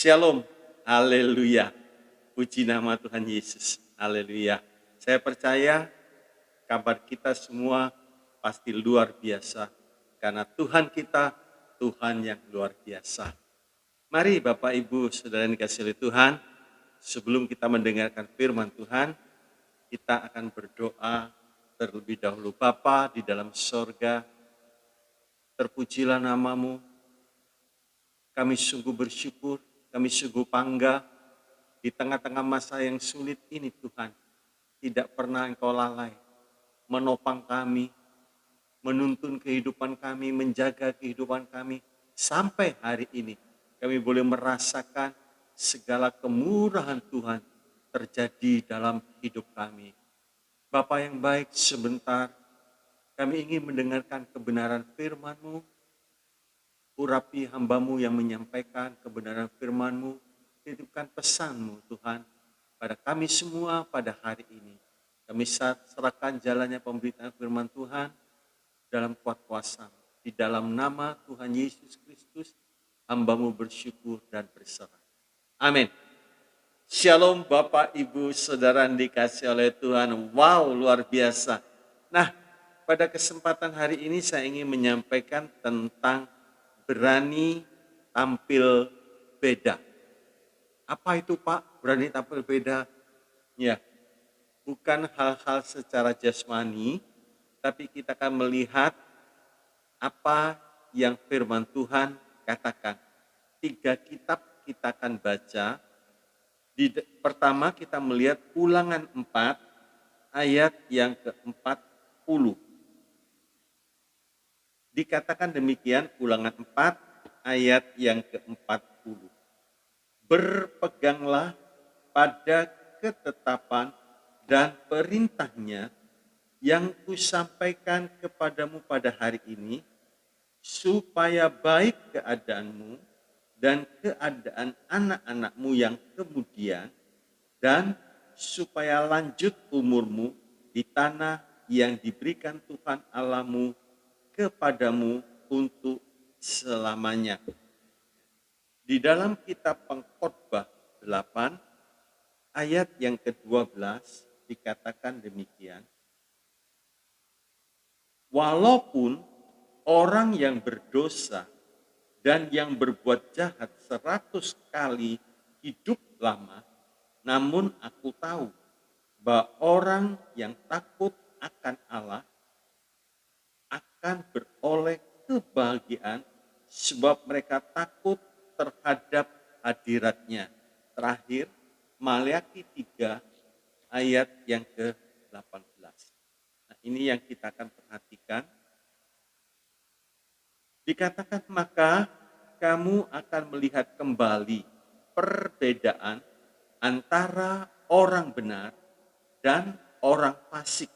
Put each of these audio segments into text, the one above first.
Shalom, haleluya. Puji nama Tuhan Yesus, haleluya. Saya percaya kabar kita semua pasti luar biasa. Karena Tuhan kita, Tuhan yang luar biasa. Mari Bapak Ibu Saudara yang dikasihi oleh Tuhan, sebelum kita mendengarkan firman Tuhan, kita akan berdoa terlebih dahulu. Bapa di dalam sorga, terpujilah namamu. Kami sungguh bersyukur, kami sungguh bangga di tengah-tengah masa yang sulit ini Tuhan. Tidak pernah Engkau lalai menopang kami, menuntun kehidupan kami, menjaga kehidupan kami. Sampai hari ini kami boleh merasakan segala kemurahan Tuhan terjadi dalam hidup kami. Bapa yang baik, sebentar kami ingin mendengarkan kebenaran firman-Mu. Urapi hamba-Mu yang menyampaikan kebenaran firman-Mu, titipkan pesan-Mu Tuhan pada kami semua pada hari ini. Kami serahkan jalannya pemberitaan firman Tuhan dalam kuat kuasa. Di dalam nama Tuhan Yesus Kristus, hamba-Mu bersyukur dan berserah. Amin. Shalom Bapak Ibu Saudara yang dikasihi oleh Tuhan. Wow, luar biasa. Nah, pada kesempatan hari ini saya ingin menyampaikan tentang berani tampil beda. Apa itu Pak? Berani tampil beda? Ya, bukan hal-hal secara jasmani, tapi kita akan melihat apa yang firman Tuhan katakan. 3 kitab kita akan baca. Pertama kita melihat Ulangan 4 ayat yang ke-40. Dikatakan demikian, Ulangan 4 ayat yang ke-40. Berpeganglah pada ketetapan dan perintahnya yang kusampaikan kepadamu pada hari ini, supaya baik keadaanmu dan keadaan anak-anakmu yang kemudian, dan supaya lanjut umurmu di tanah yang diberikan Tuhan Allahmu kepadamu untuk selamanya. Di dalam kitab Pengkhotbah 8 ayat yang ke-12 dikatakan demikian. Walaupun orang yang berdosa dan yang berbuat jahat 100 kali hidup lama, namun aku tahu bahwa orang yang takut akan Allah akan beroleh kebahagiaan sebab mereka takut terhadap hadiratnya. Terakhir, Maliaki 3 ayat yang ke-18. Nah, ini yang kita akan perhatikan. Dikatakan maka kamu akan melihat kembali perbedaan antara orang benar dan orang fasik,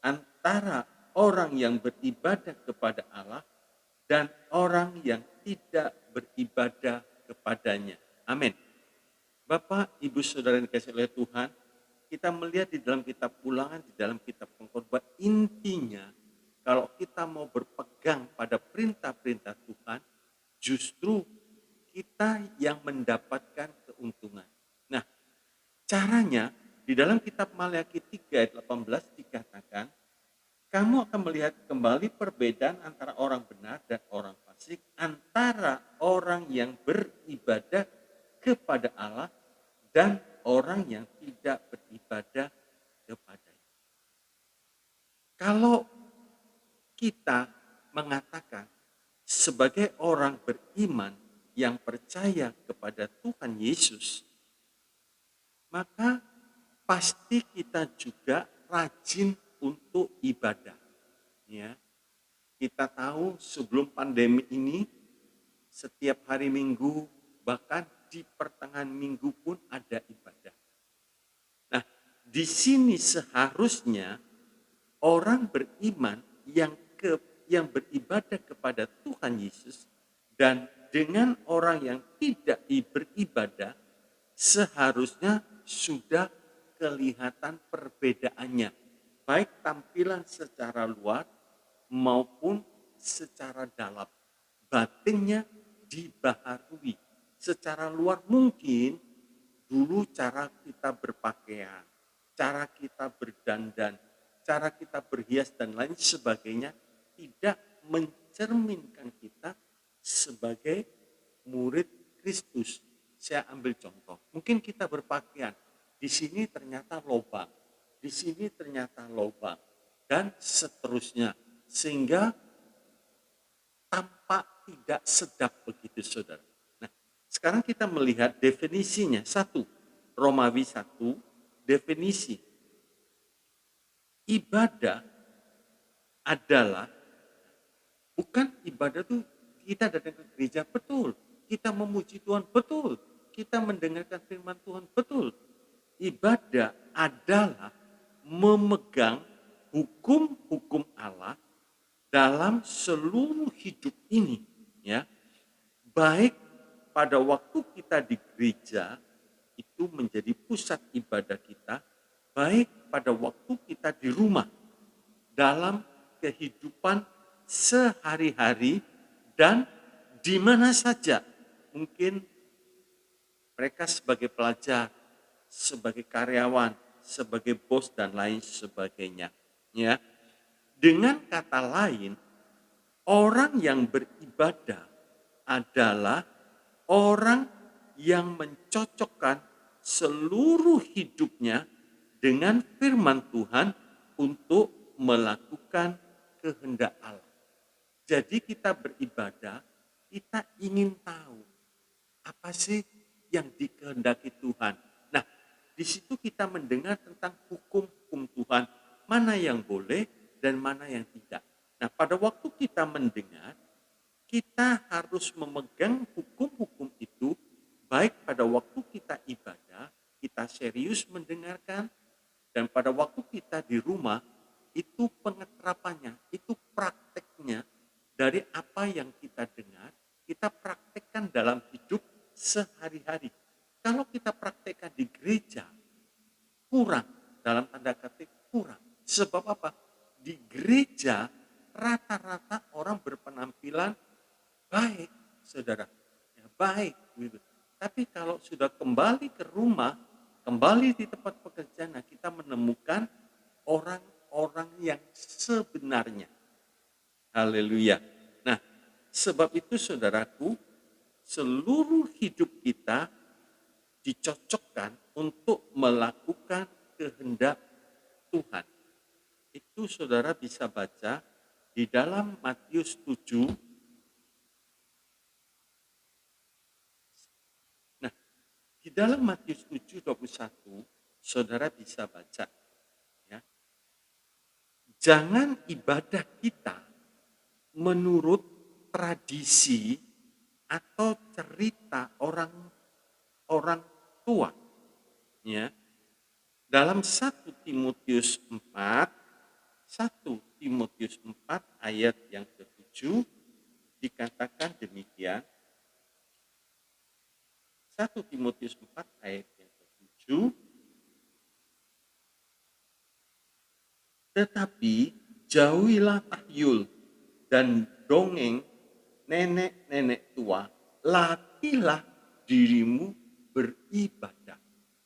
antara orang yang beribadah kepada Allah dan orang yang tidak beribadah kepadanya. Amin. Bapak, Ibu, Saudara yang dikasihi oleh Tuhan, kita melihat di dalam kitab Ulangan, di dalam kitab Pengkhotbah, intinya kalau kita mau berpegang pada perintah-perintah Tuhan, justru kita yang mendapatkan keuntungan. Nah, caranya di dalam kitab Maliaki 3 ayat 18 dikatakan, kamu akan melihat kembali perbedaan antara orang benar dan orang fasik, antara orang yang beribadah kepada Allah dan orang yang tidak beribadah kepadanya. Kalau kita mengatakan sebagai orang beriman yang percaya kepada Tuhan Yesus, maka pasti kita juga rajin untuk ibadah. Ya, kita tahu sebelum pandemi ini setiap hari Minggu, bahkan di pertengahan minggu pun ada ibadah. Nah, di sini seharusnya orang beriman yang beribadah kepada Tuhan Yesus dan dengan orang yang tidak beribadah seharusnya sudah kelihatan perbedaannya, baik tampilan secara luar maupun secara dalam. Batinnya dibaharui, secara luar mungkin dulu cara kita berpakaian, cara kita berdandan, cara kita berhias dan lain sebagainya tidak mencerminkan kita sebagai murid Kristus. Saya ambil contoh, mungkin kita berpakaian, di sini ternyata lobang, di sini ternyata lobang, dan seterusnya. Sehingga tampak tidak sedap begitu saudara. Nah, sekarang kita melihat definisinya. Satu, Romawi 1, definisi. Ibadah adalah, bukan ibadah tuh kita datang ke gereja, betul. Kita memuji Tuhan, betul. Kita mendengarkan firman Tuhan, betul. Ibadah adalah memegang hukum-hukum Allah dalam seluruh hidup ini, ya. Baik pada waktu kita di gereja itu menjadi pusat ibadah kita, baik pada waktu kita di rumah dalam kehidupan sehari-hari dan di mana saja. Mungkin mereka sebagai pelajar, sebagai karyawan, sebagai bos dan lain sebagainya, ya. Dengan kata lain, orang yang beribadah adalah orang yang mencocokkan seluruh hidupnya dengan firman Tuhan untuk melakukan kehendak Allah. Jadi kita beribadah, kita ingin tahu apa sih yang dikehendaki Tuhan. Nah, di situ kita mendengar tentang hukum-hukum Tuhan, mana yang boleh dan mana yang tidak. Nah, pada waktu kita mendengar, kita harus memegang hukum-hukum itu, baik pada waktu kita ibadah, kita serius mendengarkan, dan pada waktu kita di rumah, itu pengeterapannya, itu prakteknya dari apa yang kita dengar, kita praktekkan dalam hidup sehari-hari. Kalau kita praktekkan di gereja, kurang, dalam tanda kutip kurang. Sebab apa? Di gereja rata-rata orang berpenampilan baik, saudara, ya, baik gitu. Tapi kalau sudah kembali ke rumah, kembali di tempat pekerjaan, nah kita menemukan orang-orang yang sebenarnya. Haleluya. Nah, sebab itu saudaraku, seluruh hidup kita dicocokkan untuk melakukan kehendak Tuhan. Itu saudara bisa baca di dalam Matius 7. Nah, di dalam Matius 7:21 saudara bisa baca, ya. Jangan ibadah kita menurut tradisi atau cerita orang tua, ya. Dalam 1 Timotius 4 ayat yang ke-7 dikatakan demikian. 1 Timotius 4 ayat yang ke-7, tetapi jauhilah tahyul dan dongeng nenek-nenek tua, latihlah dirimu beribadah.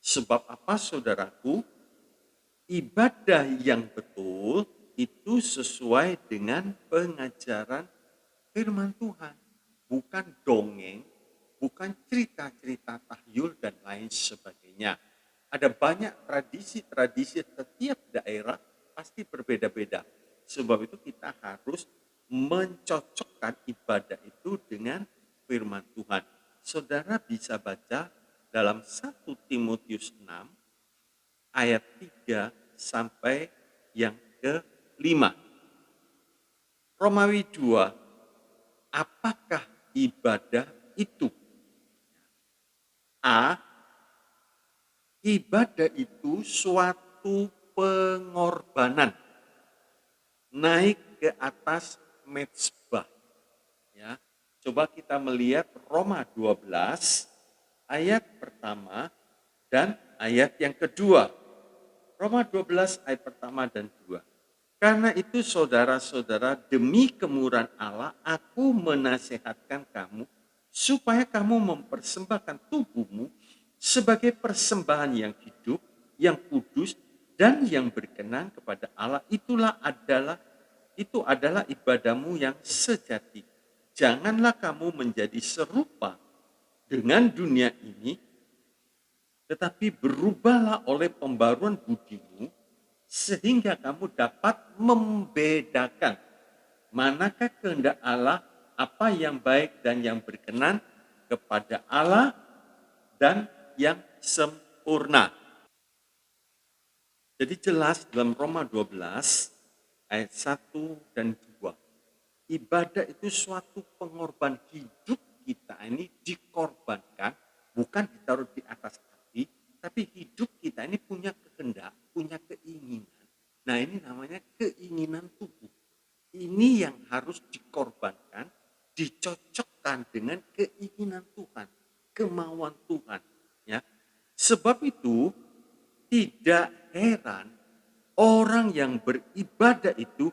Sebab apa saudaraku? Ibadah yang betul itu sesuai dengan pengajaran firman Tuhan. Bukan dongeng, bukan cerita-cerita tahyul dan lain sebagainya. Ada banyak tradisi-tradisi, setiap daerah pasti berbeda-beda. Sebab itu kita harus mencocokkan ibadah itu dengan firman Tuhan. Saudara bisa baca dalam 1 Timotius 6 ayat 3 sampai yang ke-5. Romawi 2, apakah ibadah itu? A, ibadah itu suatu pengorbanan naik ke atas mezbah. Ya, coba kita melihat Roma 12 ayat pertama dan ayat yang kedua. Roma 12 ayat pertama dan 2. Karena itu saudara-saudara, demi kemurahan Allah aku menasehatkan kamu supaya kamu mempersembahkan tubuhmu sebagai persembahan yang hidup, yang kudus, dan yang berkenan kepada Allah. Itu adalah ibadahmu yang sejati. Janganlah kamu menjadi serupa dengan dunia ini, tetapi berubahlah oleh pembaruan budimu, sehingga kamu dapat membedakan manakah kehendak Allah, apa yang baik dan yang berkenan kepada Allah dan yang sempurna. Jadi jelas dalam Roma 12 ayat 1 dan 2. Ibadah itu suatu pengorbanan. Hidup kita ini dikorbankan, bukan ditaruh di atas api, tapi hidup kita ini punya kehendak, punya keinginan. Nah, ini namanya keinginan tubuh. Ini yang harus dikorbankan, dicocokkan dengan keinginan Tuhan, kemauan Tuhan. Ya, sebab itu tidak heran orang yang beribadah itu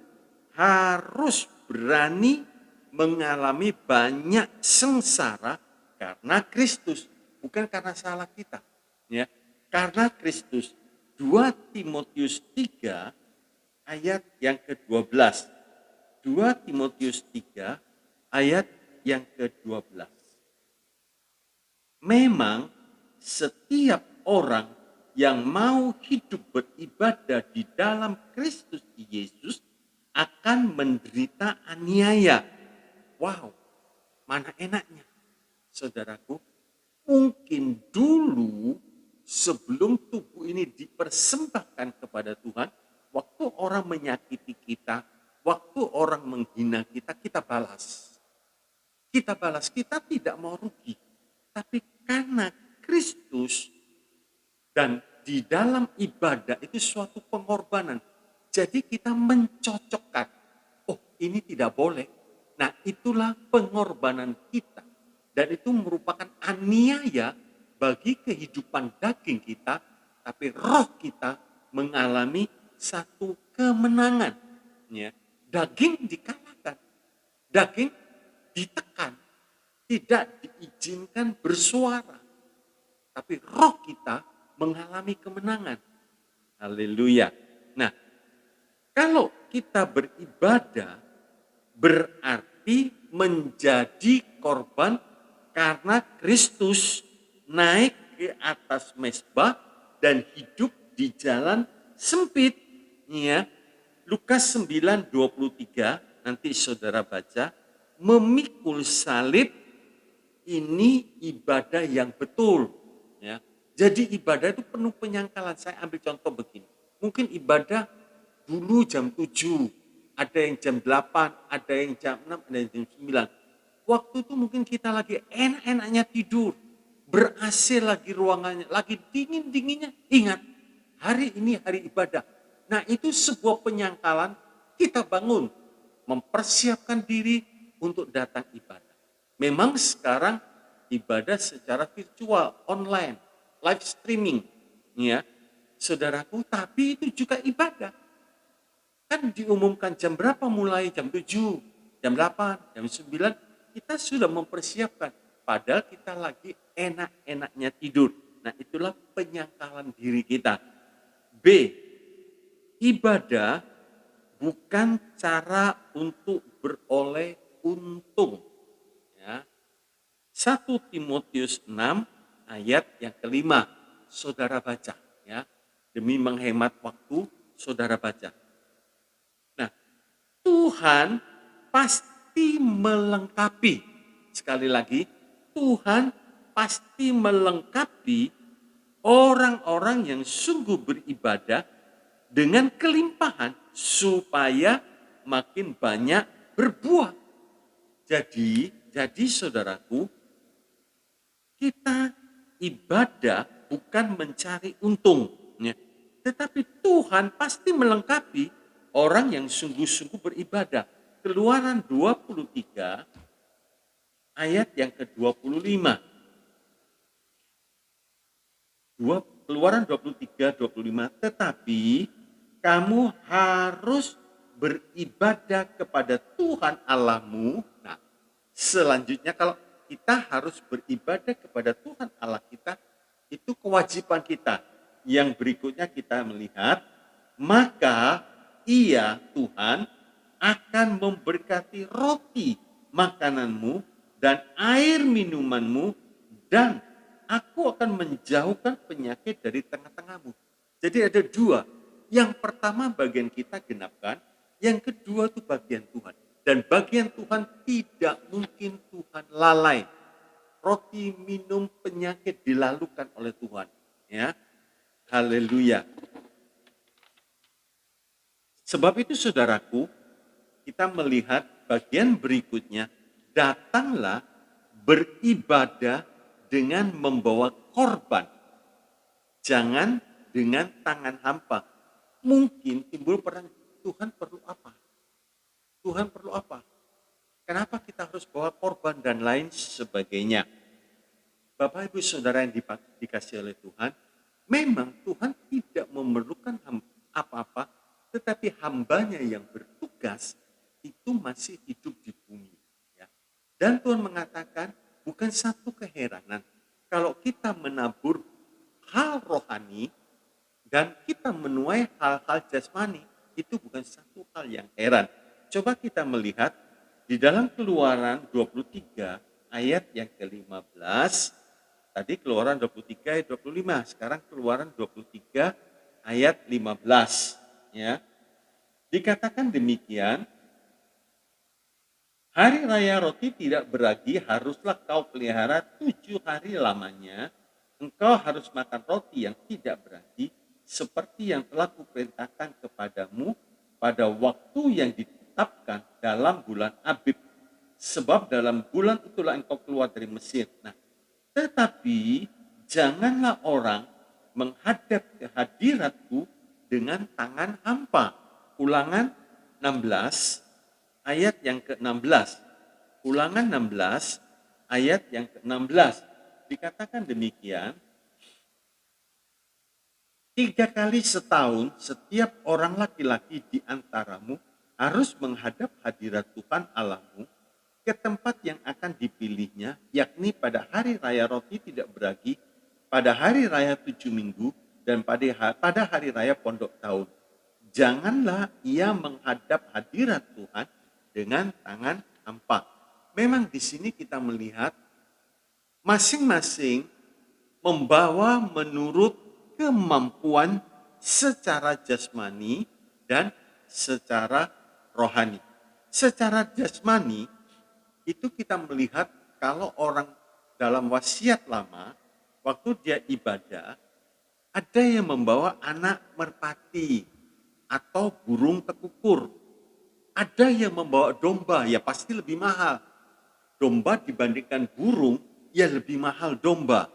harus berani mengalami banyak sengsara karena Kristus, bukan karena salah kita. Ya, karena Kristus. 2 Timotius 3 ayat yang ke-12. 2 Timotius 3 ayat yang ke-12. Memang setiap orang yang mau hidup beribadah di dalam Kristus Yesus akan menderita aniaya. Wow, mana enaknya. Saudaraku, mungkin dulu sebelum tubuh ini dipersembahkan kepada Tuhan, waktu orang menyakiti kita, waktu orang menghina kita, kita balas. Kita balas, kita tidak mau rugi. Tapi karena Kristus dan di dalam ibadah itu suatu pengorbanan. Jadi kita mencocokkan, oh ini tidak boleh. Nah itulah pengorbanan kita. Dan itu merupakan aniaya bagi kehidupan daging kita, tapi roh kita mengalami satu kemenangan. Ya. Daging dikalahkan, daging ditekan, tidak diizinkan bersuara. Tapi roh kita mengalami kemenangan. Haleluya. Nah, kalau kita beribadah berarti menjadi korban karena Kristus naik ke atas mezbah dan hidup di jalan sempit. Ya. Lukas 9:23 nanti saudara baca, memikul salib ini ibadah yang betul. Ya. Jadi ibadah itu penuh penyangkalan. Saya ambil contoh begini. Mungkin ibadah dulu jam 7, ada yang jam 8, ada yang jam 6, ada yang jam 9. Waktu itu mungkin kita lagi enak-enaknya tidur, ber-AC lagi ruangannya, lagi dingin-dinginnya. Ingat, hari ini hari ibadah. Nah itu sebuah penyangkalan, kita bangun, mempersiapkan diri untuk datang ibadah. Memang sekarang ibadah secara virtual, online, live streaming, ya, saudaraku, tapi itu juga ibadah. Kan diumumkan jam berapa mulai, jam 7, jam 8, jam 9, kita sudah mempersiapkan. Padahal kita lagi enak-enaknya tidur. Nah itulah penyangkalan diri kita. B, ibadah bukan cara untuk beroleh untung. Ya. 1 Timotius 6 ayat yang kelima, saudara baca. Ya. Demi menghemat waktu, saudara baca. Nah, Tuhan pasti melengkapi. Sekali lagi, Tuhan pasti melengkapi orang-orang yang sungguh beribadah dengan kelimpahan supaya makin banyak berbuah. Jadi saudaraku, kita ibadah bukan mencari untung, ya. Tetapi Tuhan pasti melengkapi orang yang sungguh-sungguh beribadah. Keluaran 23 ayat yang ke-25. Keluaran 23:25, tetapi kamu harus beribadah kepada Tuhan Allahmu. Nah, selanjutnya kalau kita harus beribadah kepada Tuhan Allah kita, itu kewajiban kita. Yang berikutnya kita melihat, maka Ia Tuhan akan memberkati roti makananmu dan air minumanmu, dan aku akan menjauhkan penyakit dari tengah-tengahmu. Jadi ada dua. Yang pertama bagian kita genapkan, yang kedua itu bagian Tuhan. Dan bagian Tuhan tidak mungkin Tuhan lalai. Roti, minum, penyakit dilalukan oleh Tuhan. Ya, haleluya. Sebab itu saudaraku, kita melihat bagian berikutnya, datanglah beribadah dengan membawa korban. Jangan dengan tangan hampa. Mungkin timbul pertanyaan, Tuhan perlu apa? Tuhan perlu apa? Kenapa kita harus bawa korban dan lain sebagainya? Bapak Ibu Saudara yang dikasihi oleh Tuhan, memang Tuhan tidak memerlukan apa-apa, tetapi hambanya yang bertugas itu masih hidup di bumi. Ya. Dan Tuhan mengatakan, bukan satu keheranan kalau kita menabur hal rohani dan kita menuai hal-hal jasmani, itu bukan satu hal yang heran. Coba kita melihat di dalam Keluaran 23 ayat yang ke-15, tadi Keluaran 23 ayat 25, sekarang Keluaran 23 ayat 15. Ya. Dikatakan demikian, hari raya roti tidak beragi haruslah kau pelihara 7 hari lamanya. Engkau harus makan roti yang tidak beragi, seperti yang telah kuperintahkan kepadamu pada waktu yang ditetapkan dalam bulan Abib. Sebab dalam bulan itulah engkau keluar dari Mesir. Nah, tetapi janganlah orang menghadap ke hadiratku dengan tangan hampa. Ulangan 16 ayat yang ke-16. Ulangan 16 ayat yang ke-16. Dikatakan demikian, 3 kali setahun setiap orang laki-laki di antaramu harus menghadap hadirat Tuhan Allahmu ke tempat yang akan dipilihnya, yakni pada hari raya roti tidak beragi, pada hari raya 7 minggu, dan pada hari raya pondok tahun. Janganlah ia menghadap hadirat Tuhan dengan tangan hampa. Memang di sini kita melihat masing-masing membawa menurut kemampuan secara jasmani dan secara rohani. Secara jasmani itu kita melihat kalau orang dalam wasiat lama, waktu dia ibadah, ada yang membawa anak merpati atau burung tekukur. Ada yang membawa domba, ya pasti lebih mahal. Domba dibandingkan burung, ya lebih mahal domba.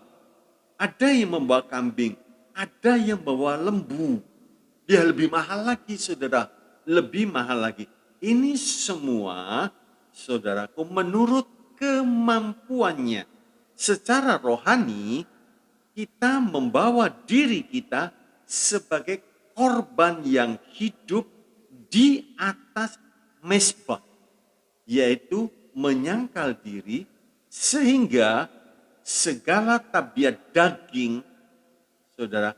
Ada yang membawa kambing, ada yang membawa lembu. Ya lebih mahal lagi saudara, lebih mahal lagi. Ini semua saudaraku menurut kemampuannya. Secara rohani kita membawa diri kita sebagai korban yang hidup di atas mezbah, yaitu menyangkal diri sehingga segala tabiat daging, saudara,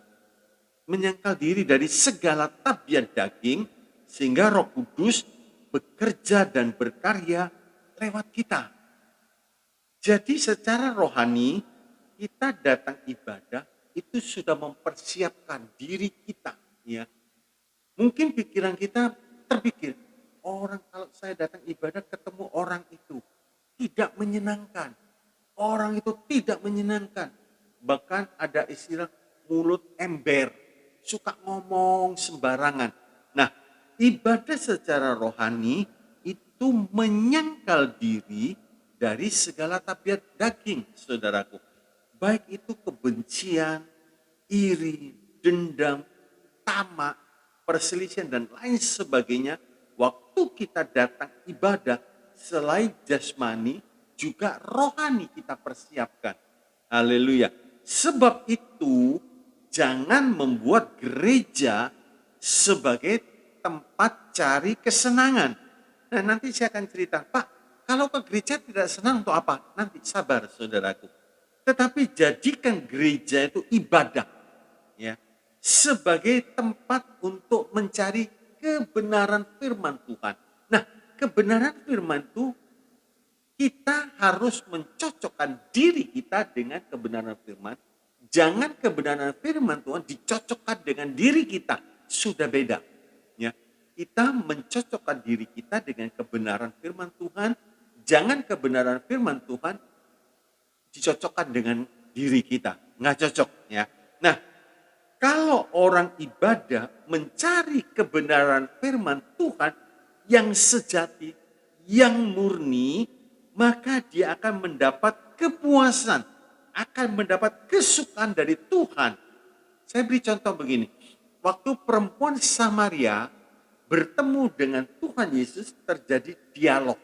menyangkal diri dari segala tabiat daging sehingga Roh Kudus bekerja dan berkarya lewat kita. Jadi secara rohani kita datang ibadah itu sudah mempersiapkan diri kita, ya. Mungkin pikiran kita terpikir, orang kalau saya datang ibadah ketemu orang itu tidak menyenangkan. Orang itu tidak menyenangkan. Bahkan ada istilah mulut ember, suka ngomong sembarangan. Nah, ibadah secara rohani itu menyangkal diri dari segala tabiat daging, saudaraku. Baik itu kebencian, iri, dendam, tamak, perselisihan, dan lain sebagainya. Waktu kita datang ibadah, selain jasmani, juga rohani kita persiapkan. Haleluya. Sebab itu, jangan membuat gereja sebagai tempat cari kesenangan. Nah, nanti saya akan cerita, Pak, Kalau ke gereja tidak senang untuk apa? Nanti sabar saudaraku. Tetapi jadikan gereja itu ibadah, ya, sebagai tempat untuk mencari kebenaran firman Tuhan. Nah, kebenaran firman itu kita harus mencocokkan diri kita dengan kebenaran firman. Jangan kebenaran firman Tuhan dicocokkan dengan diri kita. Sudah beda. Ya. Kita mencocokkan diri kita dengan kebenaran firman Tuhan. Jangan kebenaran firman Tuhan dicocokkan dengan diri kita. Nggak cocok. Ya. Nah, kalau orang ibadah mencari kebenaran firman Tuhan yang sejati, yang murni, maka dia akan mendapat kepuasan, akan mendapat kesukaan dari Tuhan. Saya beri contoh begini. Waktu perempuan Samaria bertemu dengan Tuhan Yesus, terjadi dialog,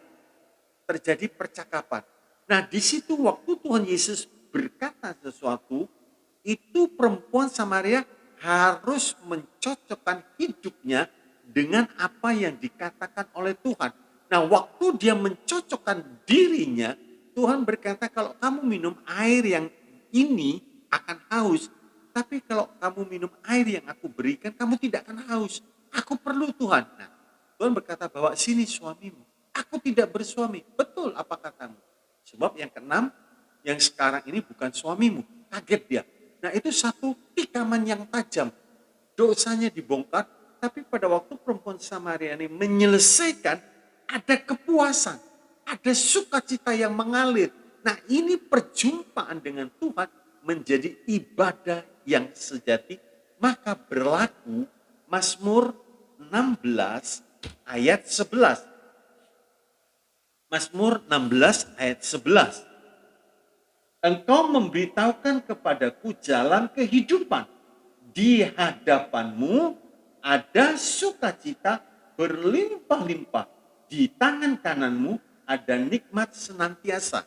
terjadi percakapan. Nah, di situ waktu Tuhan Yesus berkata sesuatu, itu perempuan Samaria harus mencocokkan hidupnya dengan apa yang dikatakan oleh Tuhan. Nah, waktu dia mencocokkan dirinya, Tuhan berkata, kalau kamu minum air yang ini akan haus. Tapi kalau kamu minum air yang aku berikan, kamu tidak akan haus. Aku perlu Tuhan. Nah, Tuhan berkata, bawa sini suamimu. Aku tidak bersuami. Betul apa katamu? Sebab yang keenam, yang sekarang ini bukan suamimu. Kaget dia. Nah, itu satu tikaman yang tajam. Dosanya dibongkar, tapi pada waktu perempuan Samaria ini menyelesaikan, ada kepuasan, ada sukacita yang mengalir. Nah, ini perjumpaan dengan Tuhan menjadi ibadah yang sejati. Maka berlaku Mazmur 16 ayat 11. Mazmur 16 ayat 11. Engkau memberitahukan kepadaku jalan kehidupan. Di hadapanmu ada sukacita berlimpah-limpah. Di tangan kananmu ada nikmat senantiasa.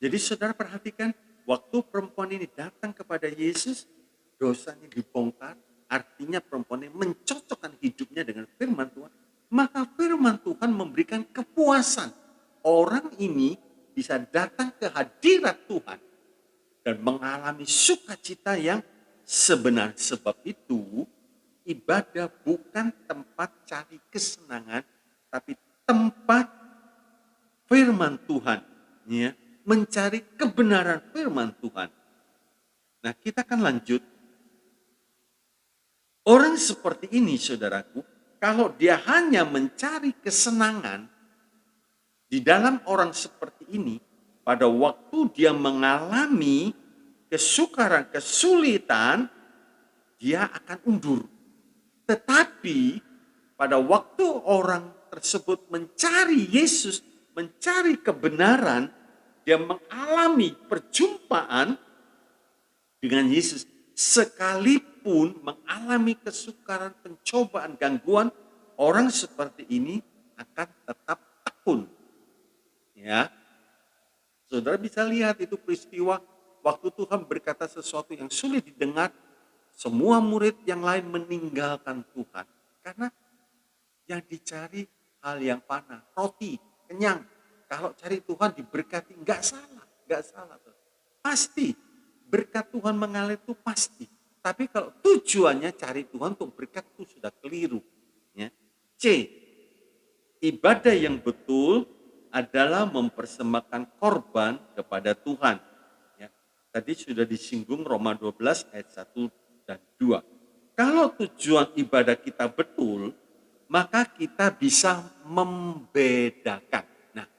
Jadi saudara perhatikan, waktu perempuan ini datang kepada Yesus, dosanya dibongkar, artinya perempuan ini mencocokkan hidupnya dengan firman Tuhan. Maka firman Tuhan memberikan kepuasan. Orang ini bisa datang ke hadirat Tuhan dan mengalami sukacita yang sebenar. Sebab itu ibadah bukan tempat cari kesenangan, tapi tempat firman Tuhan, ya, mencari kebenaran firman Tuhan. Nah, kita akan lanjut. Orang seperti ini, saudaraku, kalau dia hanya mencari kesenangan, di dalam orang seperti ini, pada waktu dia mengalami kesukaran, kesulitan, dia akan undur. Tetapi pada waktu orang tersebut mencari Yesus, mencari kebenaran, dia mengalami perjumpaan dengan Yesus, sekalipun mengalami kesukaran, pencobaan, gangguan, orang seperti ini akan tetap tekun. Ya, saudara bisa lihat itu peristiwa waktu Tuhan berkata sesuatu yang sulit didengar, semua murid yang lain meninggalkan Tuhan. Karena yang dicari hal yang panah, roti, kenyang. Kalau cari Tuhan diberkati, enggak salah. Pasti, berkat Tuhan mengalir itu pasti. Tapi kalau tujuannya cari Tuhan untuk berkat itu sudah keliru. Ya. C, ibadah yang betul adalah mempersembahkan korban kepada Tuhan. Ya. Tadi sudah disinggung Roma 12 ayat 1 dan 2. Kalau tujuan ibadah kita betul, maka kita bisa membedakan. Nah,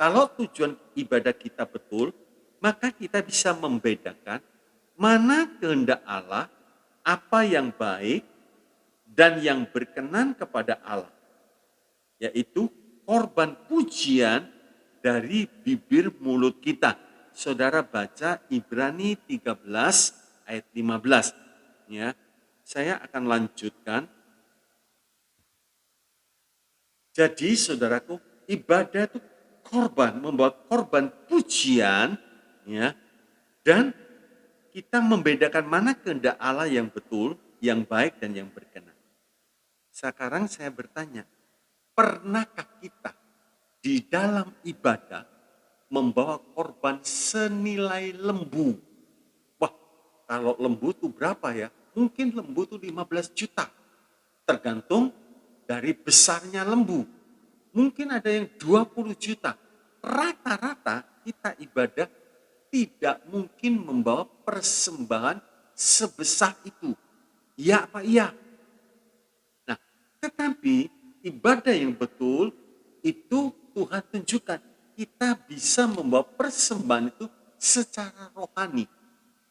kalau tujuan ibadah kita betul, maka kita bisa membedakan mana kehendak Allah, apa yang baik, dan yang berkenan kepada Allah. Yaitu korban pujian dari bibir mulut kita. Saudara baca Ibrani 13 ayat 15. Ya, saya akan lanjutkan. Jadi saudaraku, ibadah itu korban, membawa korban pujian, ya, dan kita membedakan mana kehendak Allah yang betul, yang baik, dan yang berkenan. Sekarang saya bertanya, pernahkah kita di dalam ibadah membawa korban senilai lembu. Wah, kalau lembu itu berapa ya? Mungkin lembu itu 15 juta. Tergantung dari besarnya lembu. Mungkin ada yang 20 juta. Rata-rata kita ibadah tidak mungkin membawa persembahan sebesar itu. Iya apa iya? Nah, tetapi ibadah yang betul itu Tuhan tunjukkan. Kita bisa membawa persembahan itu secara rohani.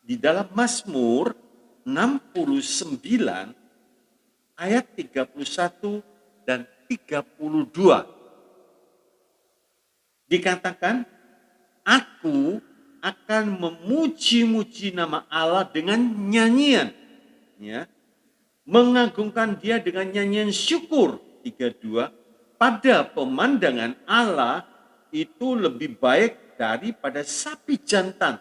Di dalam Mazmur 69 ayat 31 dan 32 dikatakan, aku akan memuji-muji nama Allah dengan nyanyian, ya, mengagungkan Dia dengan nyanyian syukur. 32, pada pemandangan Allah itu lebih baik daripada sapi jantan,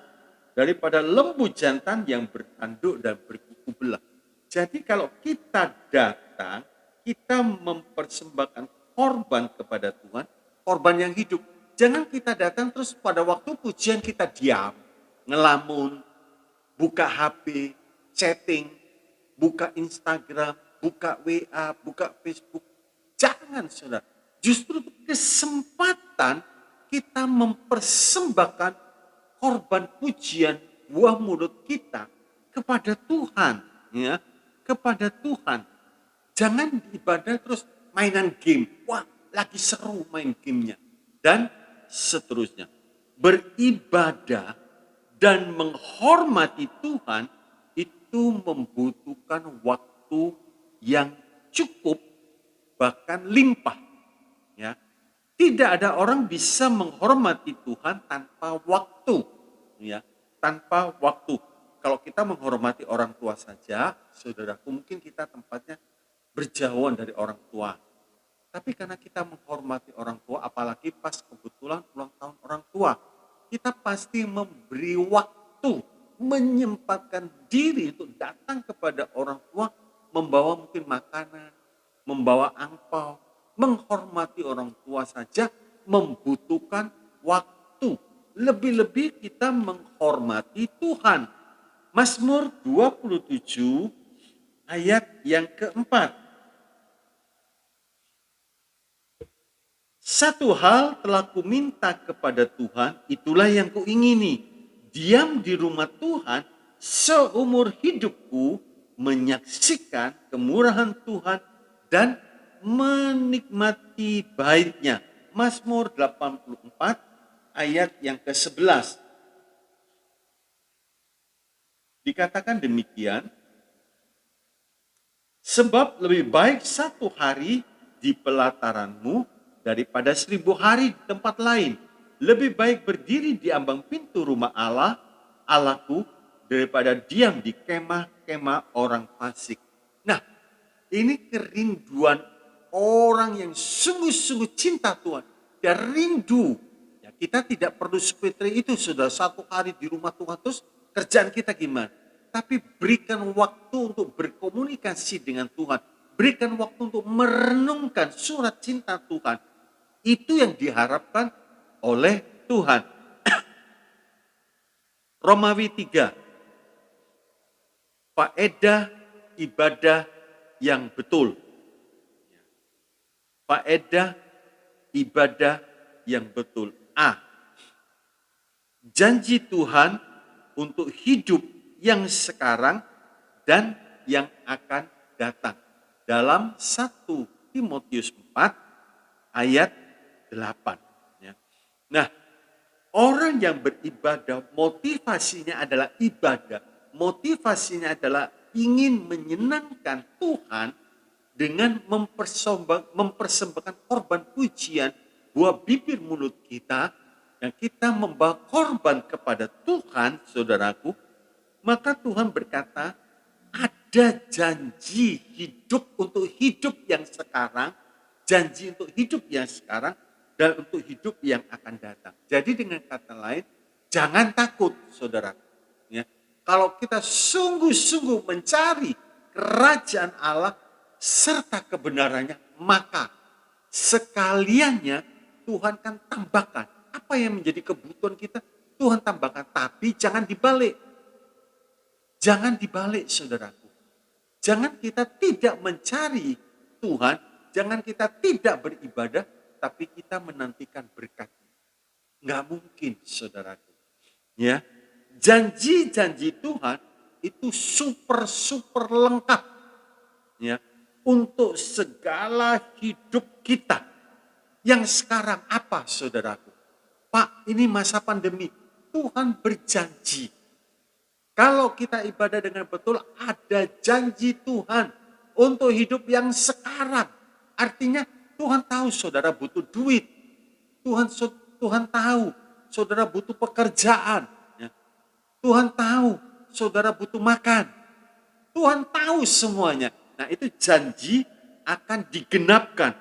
daripada lembu jantan yang bertanduk dan berkuku belah. Jadi kalau kita datang, kita mempersembahkan korban kepada Tuhan, korban yang hidup. Jangan kita datang terus pada waktu pujian kita diam, ngelamun, buka HP, chatting, buka Instagram, buka WA, buka Facebook. Jangan, saudara. Justru kesempatan kita mempersembahkan korban pujian buah mulut kita kepada Tuhan, ya, kepada Tuhan. Jangan ibadah terus mainan game. Wah, lagi seru main gamenya. Dan seterusnya. Beribadah dan menghormati Tuhan itu membutuhkan waktu yang cukup, bahkan limpah. Ya, tidak ada orang bisa menghormati Tuhan tanpa waktu. Ya, tanpa waktu. Kalau kita menghormati orang tua saja, saudaraku, mungkin kita tempatnya berjauhan dari orang tua. Tapi karena kita menghormati orang tua, apalagi pas kebetulan ulang tahun orang tua, kita pasti memberi waktu, menyempatkan diri untuk datang kepada orang tua, membawa mungkin makanan, membawa angpau. Menghormati orang tua saja membutuhkan waktu. Lebih-lebih kita menghormati Tuhan. Mazmur 27 ayat yang keempat. Satu hal telah kuminta kepada Tuhan, itulah yang kuingini. Diam di rumah Tuhan seumur hidupku, menyaksikan kemurahan Tuhan dan menikmati baitnya. Mazmur 84 ayat yang ke-11. Dikatakan demikian, sebab lebih baik satu hari di pelataranmu daripada 1000 hari di tempat lain. Lebih baik berdiri di ambang pintu rumah Allah, Allahku, daripada diam di kemah-kemah orang fasik. Nah, ini kerinduan orang yang sungguh-sungguh cinta Tuhan. Dia rindu. Ya, kita tidak perlu seperti itu, sudah satu hari di rumah Tuhan terus kerjaan kita gimana. Tapi berikan waktu untuk berkomunikasi dengan Tuhan. Berikan waktu untuk merenungkan surat cinta Tuhan. Itu yang diharapkan oleh Tuhan. Romawi 3. Faedah ibadah yang betul. Faedah ibadah yang betul. A. Janji Tuhan untuk hidup yang sekarang dan yang akan datang. Dalam 1 Timotius 4 ayat 8. Ya. Nah, orang yang beribadah motivasinya adalah ibadah. Motivasinya adalah ingin menyenangkan Tuhan dengan mempersembahkan korban pujian buah bibir mulut kita, dan kita membawa korban kepada Tuhan, saudaraku, maka Tuhan berkata, ada janji hidup untuk hidup yang sekarang, janji untuk hidup yang sekarang, dan untuk hidup yang akan datang. Jadi dengan kata lain, jangan takut, saudara. Ya, kalau kita sungguh-sungguh mencari kerajaan Allah serta kebenarannya, maka sekaliannya Tuhan kan tambahkan. Apa yang menjadi kebutuhan kita, Tuhan tambahkan. Tapi jangan dibalik. Jangan dibalik, saudaraku. Jangan kita tidak mencari Tuhan, jangan kita tidak beribadah, tapi kita menantikan berkat. Nggak mungkin, saudaraku. Ya, janji-janji Tuhan itu super lengkap. Ya, untuk segala hidup kita. Yang sekarang apa, saudaraku? Pak, ini masa pandemi. Tuhan berjanji. Kalau kita ibadah dengan betul, ada janji Tuhan untuk hidup yang sekarang. Artinya Tuhan tahu saudara butuh duit. Tuhan tahu saudara butuh pekerjaan. Ya. Tuhan tahu saudara butuh makan. Tuhan tahu semuanya. Nah, itu janji akan digenapkan.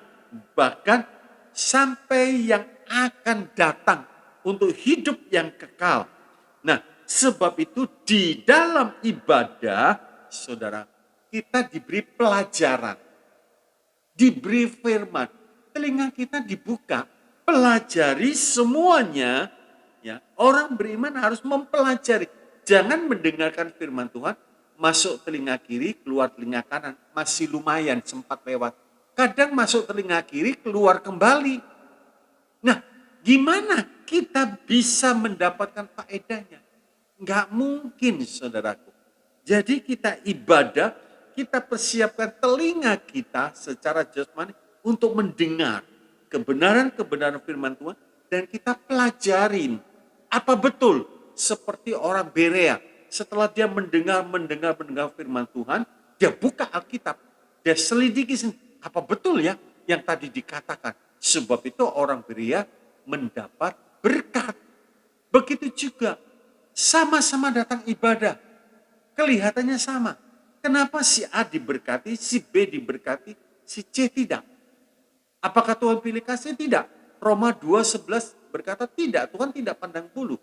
Bahkan sampai yang akan datang untuk hidup yang kekal. Nah, sebab itu di dalam ibadah, saudara, kita diberi pelajaran. Diberi firman. Telinga kita dibuka. Pelajari semuanya. Ya, orang beriman harus mempelajari. Jangan mendengarkan firman Tuhan, masuk telinga kiri, keluar telinga kanan. Masih lumayan sempat lewat. Kadang masuk telinga kiri, keluar kembali. Nah, gimana kita bisa mendapatkan faedahnya? Enggak mungkin, saudaraku. Jadi kita ibadah, kita persiapkan telinga kita secara jasmani untuk mendengar kebenaran-kebenaran firman Tuhan. Dan kita pelajarin apa betul seperti orang Berea. Setelah dia mendengar firman Tuhan, dia buka Alkitab, dia selidiki apa betul ya yang tadi dikatakan. Sebab itu orang Berea mendapat berkat. Begitu juga sama-sama datang ibadah, kelihatannya sama. Kenapa si A diberkati, si B diberkati, si C tidak? Apakah Tuhan pilih kasih? Tidak. Roma 2:11 berkata tidak, Tuhan tidak pandang bulu.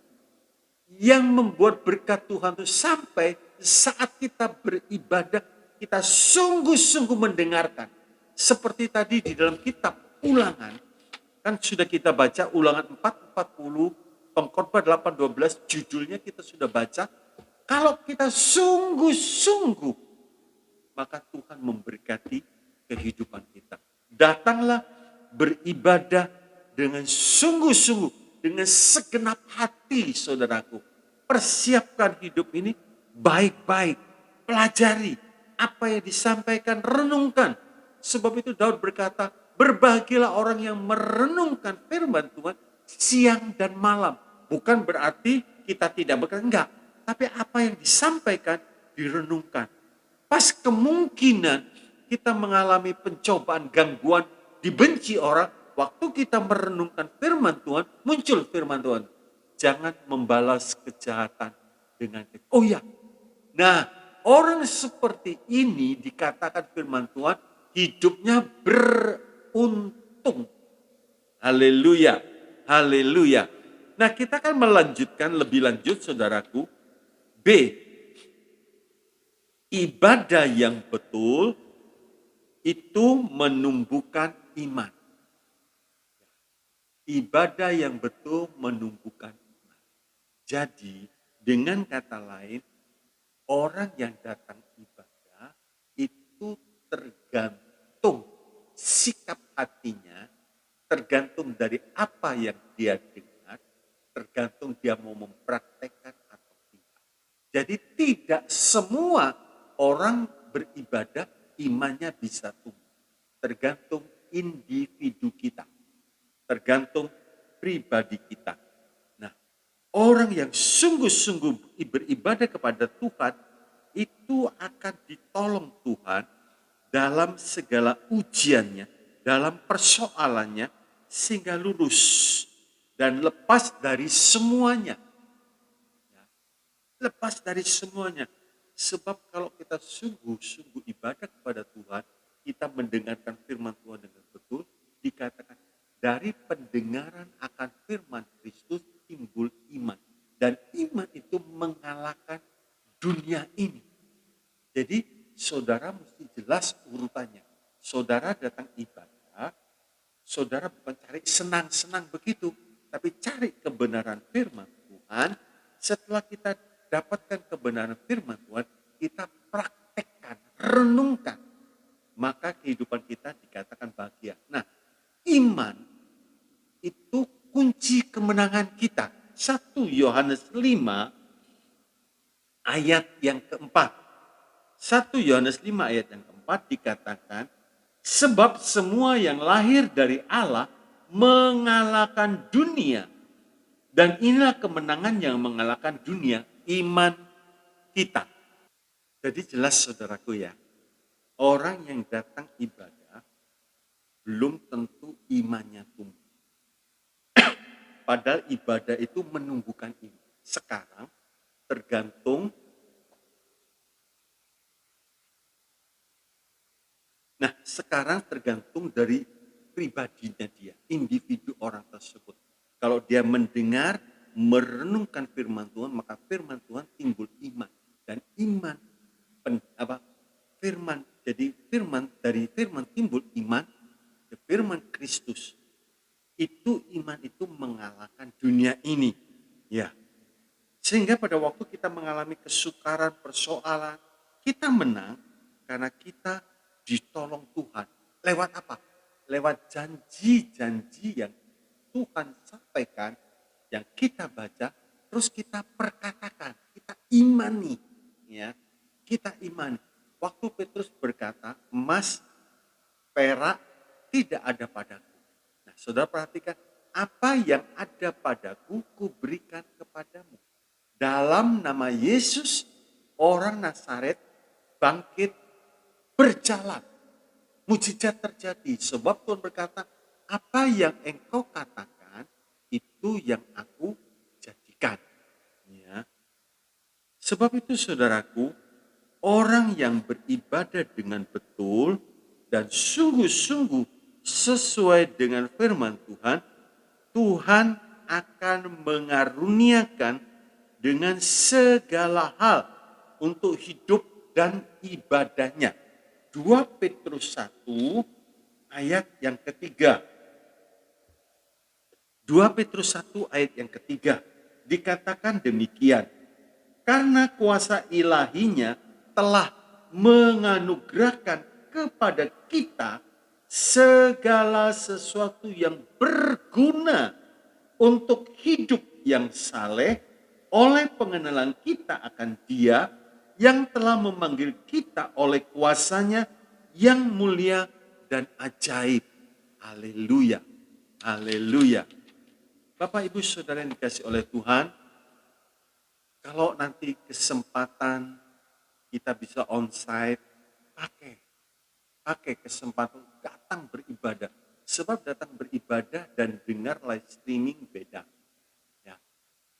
Yang membuat berkat Tuhan itu sampai saat kita beribadah, kita sungguh-sungguh mendengarkan. Seperti tadi di dalam kitab Ulangan, kan sudah kita baca Ulangan 4:40, Pengkhotbah 8:12, judulnya kita sudah baca. Kalau kita sungguh-sungguh, maka Tuhan memberkati kehidupan kita. Datanglah beribadah dengan sungguh-sungguh, dengan segenap hati, saudaraku. Persiapkan hidup ini baik-baik. Pelajari apa yang disampaikan, renungkan. Sebab itu Daud berkata, berbahagialah orang yang merenungkan firman Tuhan siang dan malam. Bukan berarti kita tidak bekerja, enggak. Tapi apa yang disampaikan, direnungkan. Pas kemungkinan kita mengalami pencobaan, gangguan, dibenci orang, waktu kita merenungkan firman Tuhan, muncul firman Tuhan. Jangan membalas kejahatan dengan kejahatan. Oh ya, nah orang seperti ini dikatakan firman Tuhan, hidupnya beruntung. Haleluya, haleluya. Nah, kita kan melanjutkan lebih lanjut, saudaraku. B, ibadah yang betul itu menumbuhkan iman. Ibadah yang betul menumbuhkan iman. Jadi, dengan kata lain, orang yang datang ibadah itu tergantung sikap hatinya, tergantung dari apa yang dia dengar, tergantung dia mau mempraktekkan atau tidak. Jadi tidak semua orang beribadah imannya bisa tumbuh. Tergantung individu kita. Tergantung pribadi kita. Nah, orang yang sungguh-sungguh beribadah kepada Tuhan, itu akan ditolong Tuhan dalam segala ujiannya, dalam persoalannya, sehingga lulus dan lepas dari semuanya. Lepas dari semuanya. Sebab kalau kita sungguh-sungguh ibadah kepada Tuhan, kita mendengarkan firman Tuhan dengan betul, dikatakan dari pendengaran akan firman Kristus timbul iman. Dan iman itu mengalahkan dunia ini. Jadi saudara mesti jelas urutannya. Saudara datang ibadah, saudara bukan cari senang-senang begitu, tapi cari kebenaran firman Tuhan. Setelah kita dapatkan kebenaran firman Tuhan, kita praktekkan, renungkan, maka kehidupan kita dikatakan bahagia. Nah, iman itu kunci kemenangan kita. 1 Yohanes 5 ayat yang keempat. 1 Yohanes 5 ayat yang keempat dikatakan, sebab semua yang lahir dari Allah mengalahkan dunia. Dan inilah kemenangan yang mengalahkan dunia, iman kita. Jadi jelas saudaraku ya, orang yang datang ibadah belum tentu imannya tumbuh. Padahal ibadah itu menumbuhkan iman. Sekarang tergantung. Nah, sekarang tergantung dari pribadinya dia, individu orang tersebut. Kalau dia mendengar, merenungkan firman Tuhan, maka firman Tuhan timbul iman. Dan iman, firman, jadi firman, dari firman timbul iman, ke firman Kristus. Itu iman itu mengalahkan dunia ini. Ya. Sehingga pada waktu kita mengalami kesukaran, persoalan, kita menang karena kita ditolong Tuhan. Lewat apa? Lewat janji-janji yang Tuhan sampaikan, yang kita baca, terus kita perkatakan, kita imani. Ya, kita imani. Waktu Petrus berkata, emas, perak tidak ada padaku. Nah, saudara perhatikan, apa yang ada padaku, kuberikan kepadamu. Dalam nama Yesus, orang Nazaret bangkit, berjalan. Mujizat terjadi. Sebab Tuhan berkata, apa yang engkau katakan, itu yang aku jadikan. Ya. Sebab itu saudaraku, orang yang beribadah dengan betul dan sungguh-sungguh sesuai dengan firman Tuhan, Tuhan akan mengaruniakan dengan segala hal untuk hidup dan ibadahnya. 2 Petrus 1 ayat yang ketiga. 2 Petrus 1 ayat yang ketiga dikatakan demikian. Karena kuasa ilahinya telah menganugerahkan kepada kita segala sesuatu yang berguna untuk hidup yang saleh oleh pengenalan kita akan Dia yang telah memanggil kita oleh kuasanya yang mulia dan ajaib. Haleluya, haleluya. Bapak, Ibu, Saudara yang dikasih oleh Tuhan, kalau nanti kesempatan kita bisa onsite, pakai kesempatan datang beribadah. Sebab datang beribadah dan dengar live streaming beda. Ya.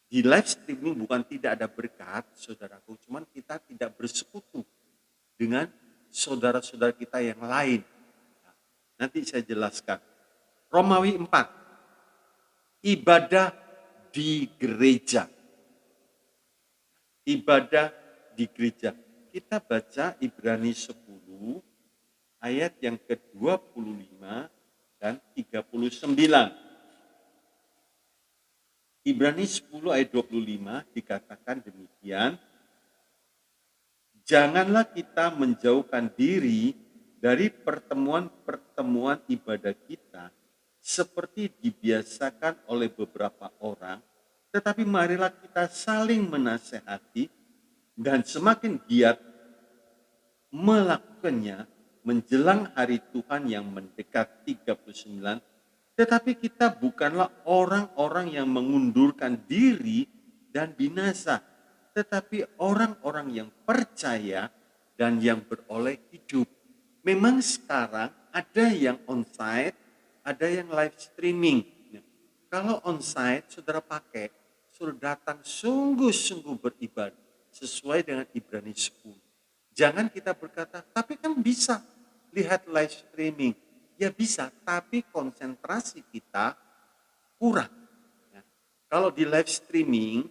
Di live streaming bukan tidak ada berkat, saudaraku, cuman kita tidak bersekutu dengan saudara-saudara kita yang lain. Ya. Nanti saya jelaskan. Romawi 4, ibadah di gereja. Ibadah di gereja. Kita baca Ibrani 10 ayat yang ke-25 dan 39. Ibrani 10 ayat 25 dikatakan demikian. Janganlah kita menjauhkan diri dari pertemuan-pertemuan ibadah kita seperti dibiasakan oleh beberapa orang, tetapi marilah kita saling menasehati dan semakin giat melakukannya menjelang hari Tuhan yang mendekat 39. Tetapi kita bukanlah orang-orang yang mengundurkan diri dan binasa, tetapi orang-orang yang percaya dan yang beroleh hidup. Memang sekarang ada yang onsite, ada yang live streaming. Kalau onsite, saudara pakai, saudara datang sungguh-sungguh beribadah sesuai dengan Ibrani 10. Jangan kita berkata, tapi kan bisa lihat live streaming. Ya bisa, tapi konsentrasi kita kurang. Ya. Kalau di live streaming,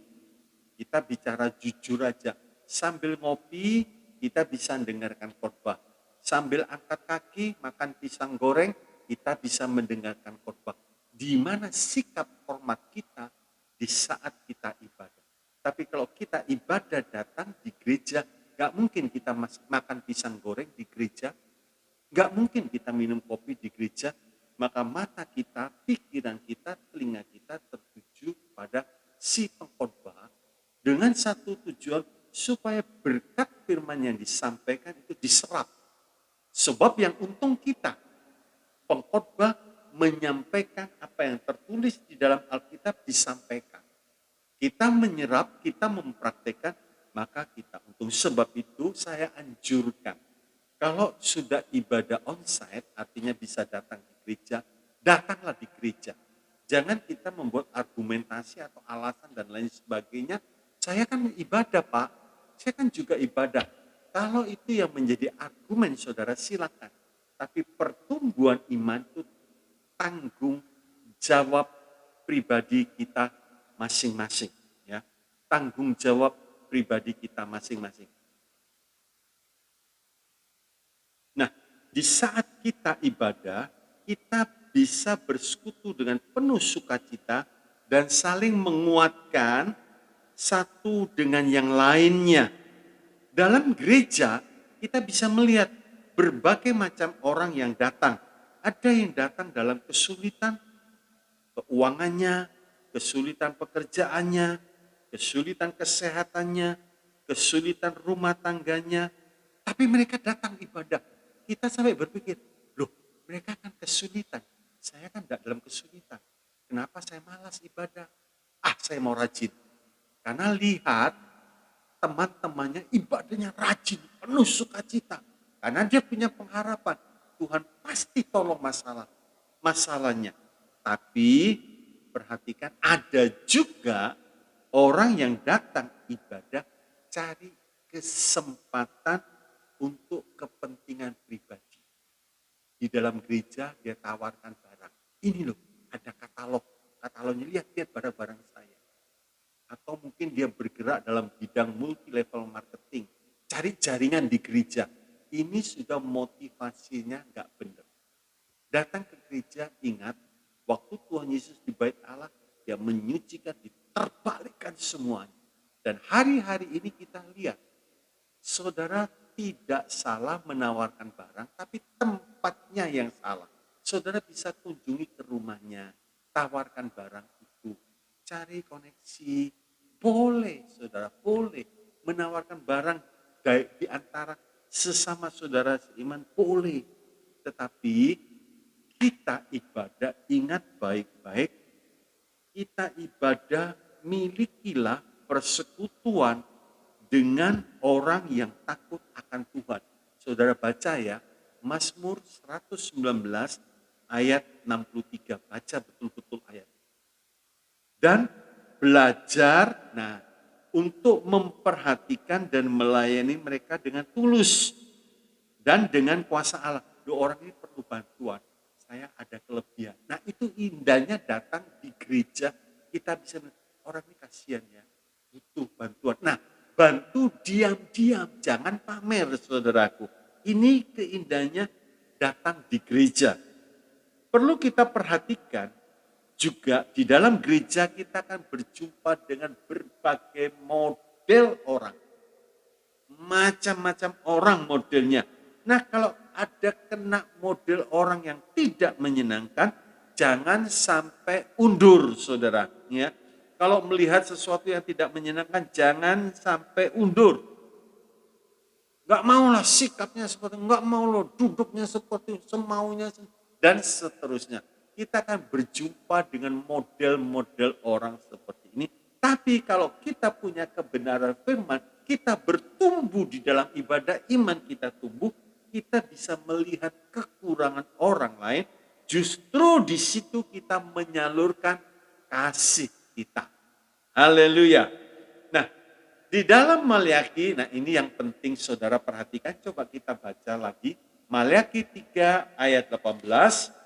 kita bicara jujur aja. Sambil ngopi, kita bisa dengarkan khotbah. Sambil angkat kaki, makan pisang goreng, kita bisa mendengarkan khotbah. Di mana sikap hormat kita di saat kita ibadah. Tapi kalau kita ibadah datang di gereja, gak mungkin kita makan pisang goreng di gereja, gak mungkin kita minum kopi di gereja, maka mata kita, pikiran kita, telinga kita tertuju pada si pengkhotbah dengan satu tujuan supaya berkat firman yang disampaikan itu diserap. Sebab yang untung kita, pengkhotbah menyampaikan apa yang tertulis di dalam Alkitab disampaikan. Kita menyerap, kita mempraktekkan, maka kita untung. Sebab itu saya anjurkan, kalau sudah ibadah onsite, artinya bisa datang di gereja, datanglah di gereja. Jangan kita membuat argumentasi atau alasan dan lain sebagainya. Saya kan ibadah Pak, saya kan juga ibadah. Kalau itu yang menjadi argumen saudara silakan. Tapi pertumbuhan iman itu tanggung jawab pribadi kita masing-masing. Ya, tanggung jawab pribadi kita masing-masing. Nah, di saat kita ibadah, kita bisa bersekutu dengan penuh sukacita dan saling menguatkan satu dengan yang lainnya. Dalam gereja, kita bisa melihat berbagai macam orang yang datang. Ada yang datang dalam kesulitan keuangannya, kesulitan pekerjaannya, kesulitan kesehatannya, kesulitan rumah tangganya, tapi mereka datang ibadah. Kita sampai berpikir, loh mereka kan kesulitan, saya kan tidak dalam kesulitan. Kenapa saya malas ibadah? Saya mau rajin. Karena lihat teman-temannya ibadahnya rajin, penuh sukacita. Karena dia punya pengharapan, Tuhan pasti tolong masalahnya. Tapi perhatikan, ada juga orang yang datang ibadah cari kesempatan untuk kepentingan pribadi. Di dalam gereja dia tawarkan barang. Ini loh, ada katalognya, lihat barang-barang saya. Atau mungkin dia bergerak dalam bidang multi level marketing, cari jaringan di gereja. Ini sudah motivasinya nggak benar. Datang ke gereja, ingat, waktu Tuhan Yesus di bait Allah, dia menyucikan, diterbalikkan semuanya. Dan hari-hari ini kita lihat, saudara tidak salah menawarkan barang, tapi tempatnya yang salah. Saudara bisa kunjungi ke rumahnya, tawarkan barang itu, cari koneksi. Boleh, saudara, boleh menawarkan barang di antara sesama saudara seiman, boleh. Tetapi kita ibadah, ingat baik-baik, kita ibadah milikilah persekutuan dengan orang yang takut akan Tuhan. Saudara baca ya, Mazmur 119 ayat 63, baca betul-betul ayat. Dan belajar, untuk memperhatikan dan melayani mereka dengan tulus dan dengan kuasa Allah. Dua orang ini perlu bantuan, saya ada kelebihan. Nah itu indahnya datang di gereja, kita bisa, orang ini kasihan ya, butuh bantuan. Nah, bantu diam-diam, jangan pamer saudaraku. Ini keindahannya datang di gereja. Perlu kita perhatikan juga di dalam gereja kita akan berjumpa dengan berbagai model orang. Macam-macam orang modelnya. Nah kalau ada kena model orang yang tidak menyenangkan, jangan sampai undur saudara. Ya. Kalau melihat sesuatu yang tidak menyenangkan, jangan sampai undur. Gak maulah sikapnya seperti, gak maulah duduknya seperti semaunya, dan seterusnya. Kita akan berjumpa dengan model-model orang seperti ini. Tapi kalau kita punya kebenaran firman, kita bertumbuh di dalam ibadah iman, kita tumbuh, kita bisa melihat kekurangan orang lain. Justru di situ kita menyalurkan kasih kita. Haleluya. Nah, di dalam Maliaki, nah ini yang penting saudara perhatikan, coba kita baca lagi. Maliaki 3 ayat 18.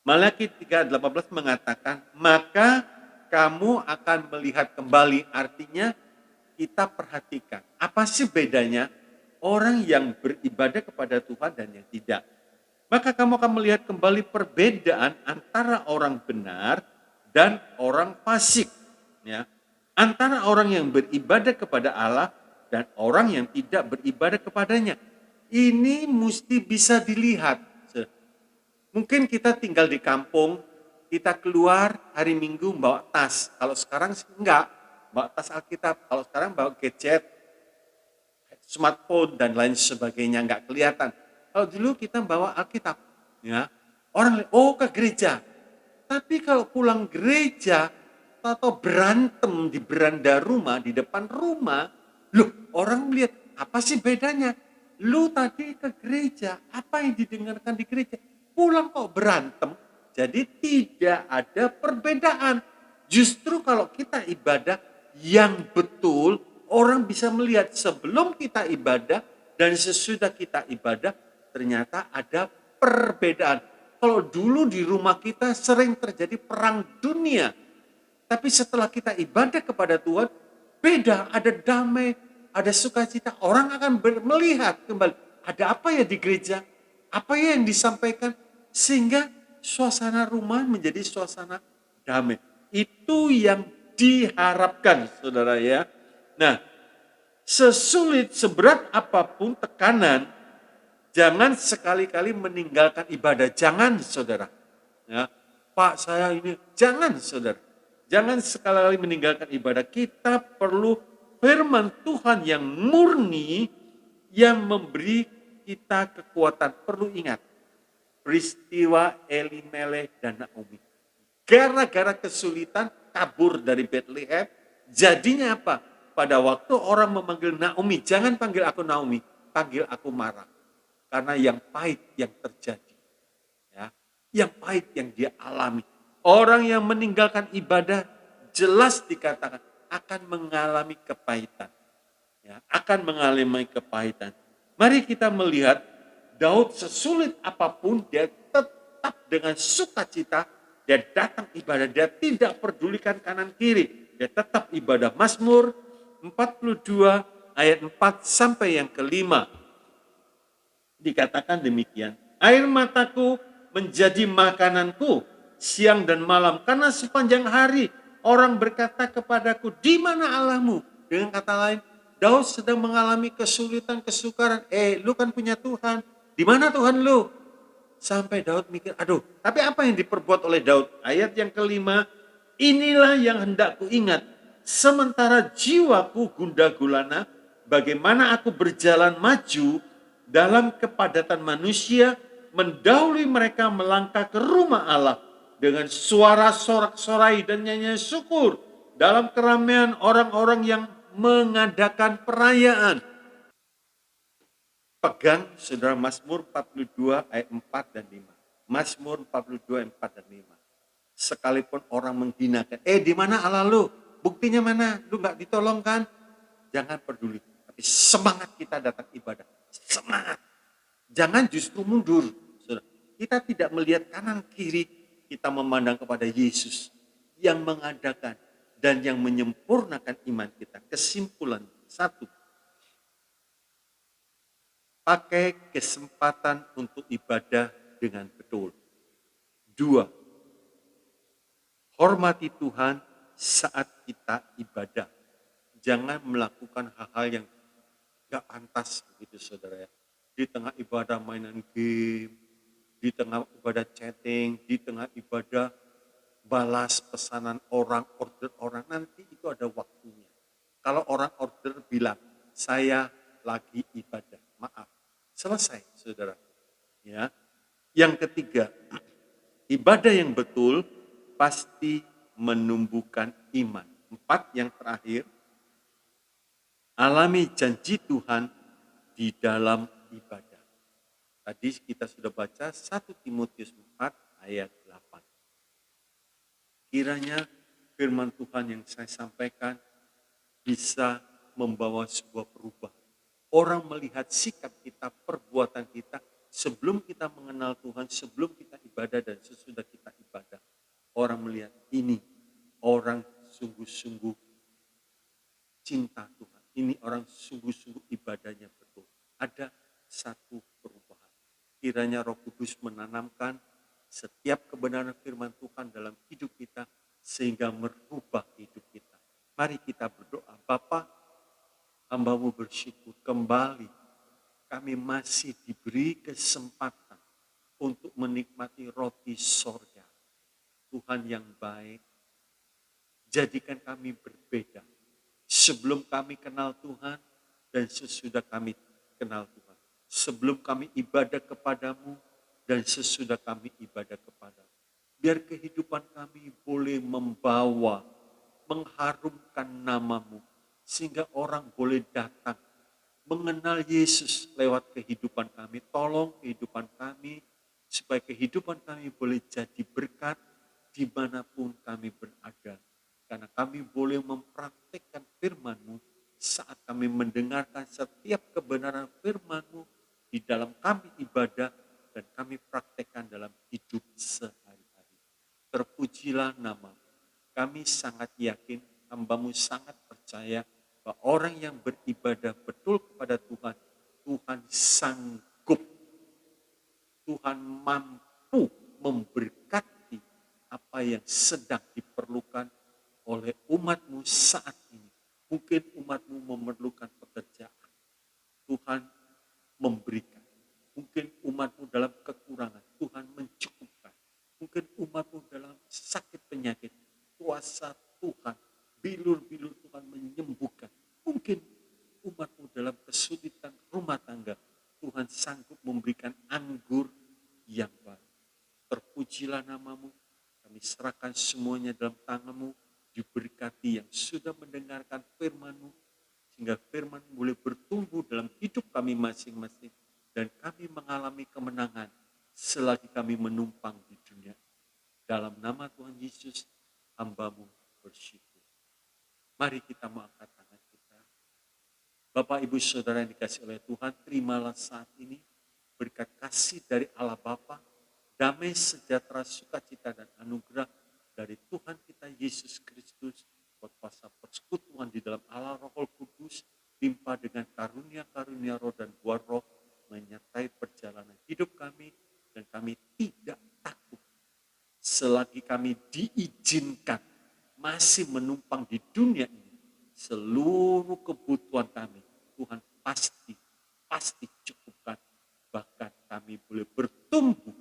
Maliaki 3:18 mengatakan, maka kamu akan melihat kembali. Artinya kita perhatikan, apa sih bedanya orang yang beribadah kepada Tuhan dan yang tidak. maka kamu akan melihat kembali perbedaan antara orang benar dan orang fasik. Ya. Antara orang yang beribadah kepada Allah dan orang yang tidak beribadah kepadanya. Ini mesti bisa dilihat. Mungkin kita tinggal di kampung, kita keluar hari Minggu bawa tas. Kalau sekarang sih enggak, bawa tas Alkitab. Kalau sekarang bawa gadget, smartphone dan lain sebagainya, enggak kelihatan. Kalau dulu kita bawa Alkitab, ya orang lihat, oh ke gereja. Tapi kalau pulang gereja atau berantem di beranda rumah, di depan rumah, loh orang melihat apa sih bedanya? Lu tadi ke gereja, apa yang didengarkan di gereja? Pulang kok berantem. Jadi tidak ada perbedaan. Justru kalau kita ibadah yang betul, orang bisa melihat sebelum kita ibadah dan sesudah kita ibadah, ternyata ada perbedaan. Kalau dulu di rumah kita sering terjadi perang dunia, tapi setelah kita ibadah kepada Tuhan, beda, ada damai, ada sukacita. Orang akan melihat kembali, ada apa ya di gereja, apa ya yang disampaikan, sehingga suasana rumah menjadi suasana damai. Itu yang diharapkan, saudara ya. Nah, sesulit, seberat apapun tekanan, jangan sekali-kali meninggalkan ibadah. Jangan, saudara. Ya, Pak, saya ini. Jangan, saudara. Jangan sekali-kali meninggalkan ibadah. Kita perlu firman Tuhan yang murni, yang memberi kita kekuatan. Perlu ingat, peristiwa Elimelek dan Naomi. Gara-gara kesulitan kabur dari Bethlehem, jadinya apa? Pada waktu orang memanggil Naomi, jangan panggil aku Naomi, panggil aku Mara. Karena yang pahit yang terjadi. Ya, yang pahit yang dia alami. Orang yang meninggalkan ibadah jelas dikatakan akan mengalami kepahitan. Ya, akan mengalami kepahitan. Mari kita melihat Daud sesulit apapun dia tetap dengan sukacita dia datang ibadah, dia tidak pedulikan kanan kiri. Dia tetap ibadah. Mazmur 42 ayat 4 sampai yang kelima. Dikatakan demikian. Air mataku menjadi makananku siang dan malam. Karena sepanjang hari orang berkata kepadaku, di mana Allahmu? Dengan kata lain, Daud sedang mengalami kesulitan, kesukaran. Lu kan punya Tuhan. Di mana Tuhan lu? Sampai Daud mikir, aduh, tapi apa yang diperbuat oleh Daud? Ayat yang kelima, inilah yang hendak ku ingat. Sementara jiwaku gundah gulana, bagaimana aku berjalan maju dalam kepadatan manusia, mendahului mereka melangkah ke rumah Allah dengan suara sorak-sorai dan nyanyian syukur dalam keramaian orang-orang yang mengadakan perayaan. Pegang saudara Mazmur 42 ayat 4 dan 5. Mazmur 42 ayat 4 dan 5. Sekalipun orang menghinakan, di mana Allah lu? Buktinya mana? Lu gak ditolong kan? Jangan peduli. Tapi semangat kita datang ibadah. Semangat. Jangan justru mundur. Saudara. Kita tidak melihat kanan kiri. Kita memandang kepada Yesus yang mengadakan dan yang menyempurnakan iman kita. Kesimpulan satu. Pakai kesempatan untuk ibadah dengan betul. 2. Hormati Tuhan saat kita ibadah. Jangan melakukan hal-hal yang gak pantas begitu saudara ya. Di tengah ibadah mainan game, di tengah ibadah chatting, di tengah ibadah balas pesanan orang, order orang, nanti itu ada waktunya. Kalau orang order bilang, saya lagi ibadah, maaf. Selesai, saudara. Ya. Yang ketiga, ibadah yang betul pasti menumbuhkan iman. 4 yang terakhir, alami janji Tuhan di dalam ibadah. Tadi kita sudah baca 1 Timotius 4 ayat 8. Kiranya firman Tuhan yang saya sampaikan bisa membawa sebuah perubahan. Orang melihat sikap kita, perbuatan kita, sebelum kita mengenal Tuhan, sebelum kita ibadah dan sesudah kita ibadah. Orang melihat ini, orang sungguh-sungguh cinta Tuhan. Ini orang sungguh-sungguh ibadahnya betul. Ada satu perubahan. kiranya Roh Kudus menanamkan setiap kebenaran firman Tuhan dalam hidup kita sehingga merubah hidup kita. Mari kita berdoa. Bapa, hamba-Mu bersyukur kembali kami masih diberi kesempatan untuk menikmati roti sorga. Tuhan yang baik, jadikan kami berbeda. Sebelum kami kenal Tuhan dan sesudah kami kenal Tuhan. Sebelum kami ibadah kepadamu dan sesudah kami ibadah kepadamu. Biar kehidupan kami boleh membawa, mengharumkan namamu. Sehingga orang boleh datang mengenal Yesus lewat kehidupan kami. Tolong kehidupan kami supaya kehidupan kami boleh jadi berkat dimanapun kami berada. Karena kami boleh mempraktikkan firman-Mu saat kami mendengarkan setiap kebenaran firman-Mu di dalam kami ibadah dan kami praktekkan dalam hidup sehari-hari. Terpujilah nama-Mu. Kami sangat yakin, hamba-Mu sangat percaya bahwa orang yang beribadah betul kepada Tuhan, Tuhan sanggup, Tuhan mampu memberkati apa yang sedang diperlukan oleh umat-Mu saat ini. Mungkin umat-Mu memerlukan pekerjaan, Tuhan memberikan. Mungkin umat-Mu dalam kekurangan, Tuhan mencukupkan. Mungkin umat-Mu dalam sakit penyakit, kuasa Tuhan, bilur-bilur Tuhan menyembuhkan. Mungkin umat-Mu dalam kesulitan rumah tangga, Tuhan sanggup memberikan anggur yang baru. Terpujilah nama-Mu, kami serahkan semuanya dalam tangan-Mu, diberkati yang sudah mendengarkan firman-Mu, sehingga firman boleh bertumbuh dalam hidup kami masing-masing, dan kami mengalami kemenangan selagi kami menumpang di dunia. Dalam nama Tuhan Yesus, hamba-Mu bersyukur. Mari kita mengangkat tangan kita. Bapak, Ibu, Saudara yang dikasih oleh Tuhan, terimalah saat ini berkat kasih dari Allah Bapa, damai sejahtera, sukacita dan anugerah dari Tuhan kita Yesus Kristus, kuasa persekutuan di dalam Allah Roh Kudus, limpah dengan karunia-karunia roh dan buah roh, menyertai perjalanan hidup kami, dan kami tidak takut selagi kami diizinkan masih menumpang di dunia ini. Seluruh kebutuhan kami Tuhan pasti cukupkan, bahkan kami boleh bertumbuh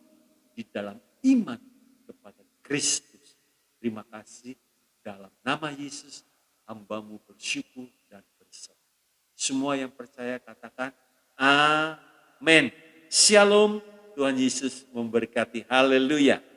di dalam iman kepada Kristus. Terima kasih, dalam nama Yesus hamba-Mu bersyukur dan berserah. Semua yang percaya katakan amin. Shalom, Tuhan Yesus memberkati. Haleluya.